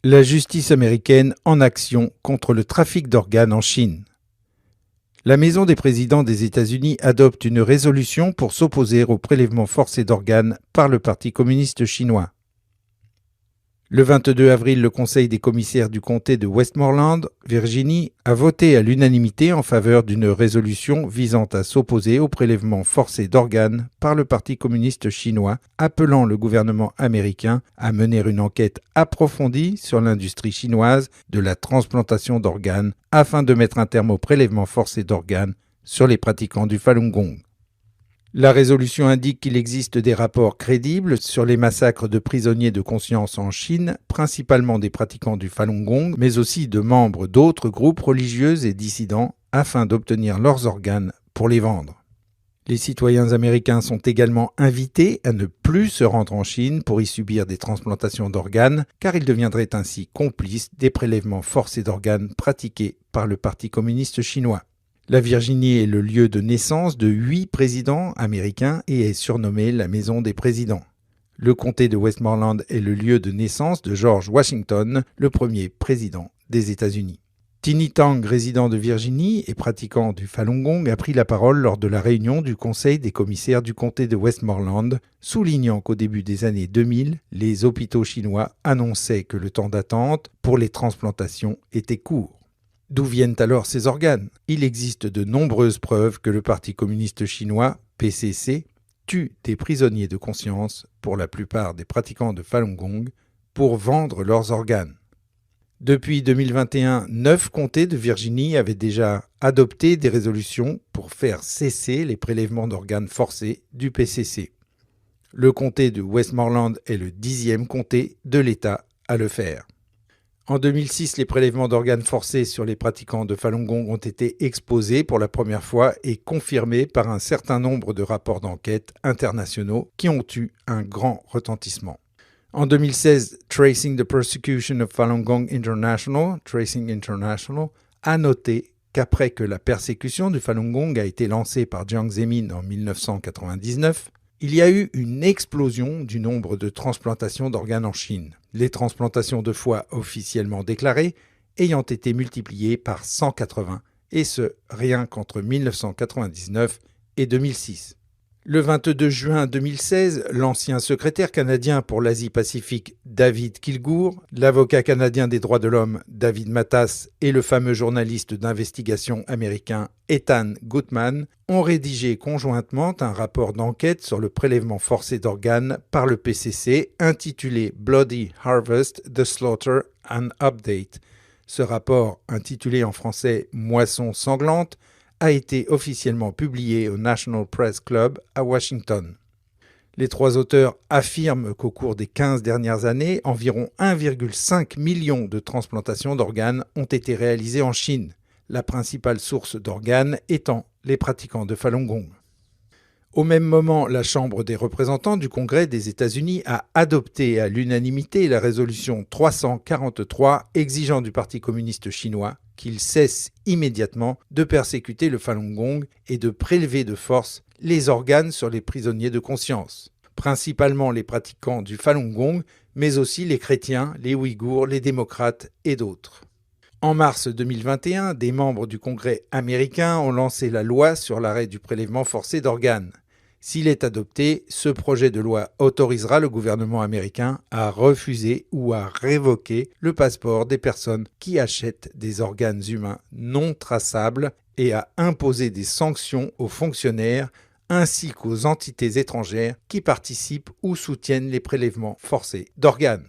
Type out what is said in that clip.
La justice américaine en action contre le trafic d'organes en Chine. La Maison des présidents des États-Unis adopte une résolution pour s'opposer au prélèvement forcé d'organes par le Parti communiste chinois. Le 22 avril, le Conseil des commissaires du comté de Westmoreland, Virginie, a voté à l'unanimité en faveur d'une résolution visant à s'opposer au prélèvement forcé d'organes par le Parti communiste chinois, appelant le gouvernement américain à mener une enquête approfondie sur l'industrie chinoise de la transplantation d'organes afin de mettre un terme au prélèvement forcé d'organes sur les pratiquants du Falun Gong. La résolution indique qu'il existe des rapports crédibles sur les massacres de prisonniers de conscience en Chine, principalement des pratiquants du Falun Gong, mais aussi de membres d'autres groupes religieux et dissidents, afin d'obtenir leurs organes pour les vendre. Les citoyens américains sont également invités à ne plus se rendre en Chine pour y subir des transplantations d'organes, car ils deviendraient ainsi complices des prélèvements forcés d'organes pratiqués par le Parti communiste chinois. La Virginie est le lieu de naissance de 8 présidents américains et est surnommée la Maison des présidents. Le comté de Westmoreland est le lieu de naissance de George Washington, le premier président des États-Unis. Tini Tang, résident de Virginie et pratiquant du Falun Gong, a pris la parole lors de la réunion du Conseil des commissaires du comté de Westmoreland, soulignant qu'au début des années 2000, les hôpitaux chinois annonçaient que le temps d'attente pour les transplantations était court. D'où viennent alors ces organes? Il existe de nombreuses preuves que le Parti communiste chinois, PCC, tue des prisonniers de conscience, pour la plupart des pratiquants de Falun Gong, pour vendre leurs organes. Depuis 2021, 9 comtés de Virginie avaient déjà adopté des résolutions pour faire cesser les prélèvements d'organes forcés du PCC. Le comté de Westmoreland est le 10e comté de l'État à le faire. En 2006, les prélèvements d'organes forcés sur les pratiquants de Falun Gong ont été exposés pour la première fois et confirmés par un certain nombre de rapports d'enquête internationaux qui ont eu un grand retentissement. En 2016, Tracing the Persecution of Falun Gong International, Tracing International, a noté qu'après que la persécution du Falun Gong a été lancée par Jiang Zemin en 1999, il y a eu une explosion du nombre de transplantations d'organes en Chine, les transplantations de foie officiellement déclarées ayant été multipliées par 180, et ce, rien qu'entre 1999 et 2006. Le 22 juin 2016, l'ancien secrétaire canadien pour l'Asie-Pacifique David Kilgour, l'avocat canadien des droits de l'homme David Matas et le fameux journaliste d'investigation américain Ethan Gutmann ont rédigé conjointement un rapport d'enquête sur le prélèvement forcé d'organes par le PCC intitulé Bloody Harvest, The Slaughter and Update. Ce rapport, intitulé en français Moisson sanglante, a été officiellement publié au National Press Club à Washington. Les 3 auteurs affirment qu'au cours des 15 dernières années, environ 1,5 million de transplantations d'organes ont été réalisées en Chine, la principale source d'organes étant les pratiquants de Falun Gong. Au même moment, la Chambre des représentants du Congrès des États-Unis a adopté à l'unanimité la résolution 343 exigeant du Parti communiste chinois qu'il cesse immédiatement de persécuter le Falun Gong et de prélever de force les organes sur les prisonniers de conscience, principalement les pratiquants du Falun Gong, mais aussi les chrétiens, les Ouïghours, les démocrates et d'autres. En mars 2021, des membres du Congrès américain ont lancé la loi sur l'arrêt du prélèvement forcé d'organes. S'il est adopté, ce projet de loi autorisera le gouvernement américain à refuser ou à révoquer le passeport des personnes qui achètent des organes humains non traçables et à imposer des sanctions aux fonctionnaires ainsi qu'aux entités étrangères qui participent ou soutiennent les prélèvements forcés d'organes.